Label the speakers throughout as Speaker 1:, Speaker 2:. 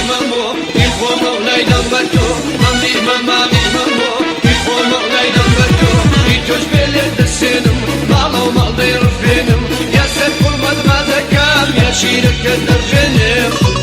Speaker 1: مامو يخو مولاي دمبتو مامي مامي مامو يخو مولاي دمبتو يتوش بلد السنم مالو مال دير فينم يا سيد كل ما ذكام يا شيرك الدرجنم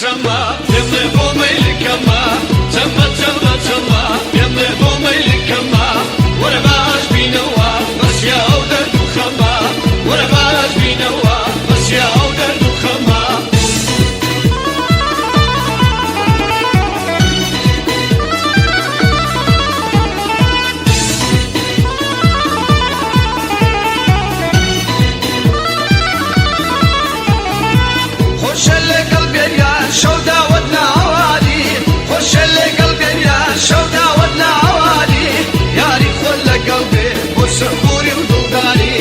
Speaker 2: تما يمي بومي لكما تما تما تما يمي بومي لكما ولا باش بينوا بس يا ودر خما ولا باش بينوا بس يا ودر خما
Speaker 1: خش اللي قلبي يا شو داودنا عوالي خش اللي قلبي يا شو داودنا عوالي يا ريت خل قلبي وسفوري وضلداني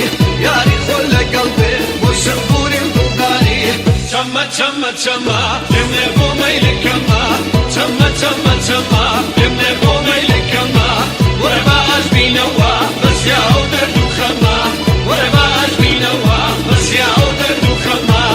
Speaker 1: يا ريت خل قلبي وسفوري وضلداني
Speaker 2: تما تما تما يمي بومي لكما تما تما تما يمي بومي لكما ولا باش بينوا بس يا ودر خما ولا باش بينوا بس يا ودر خما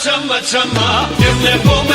Speaker 2: تما تما يمي بومي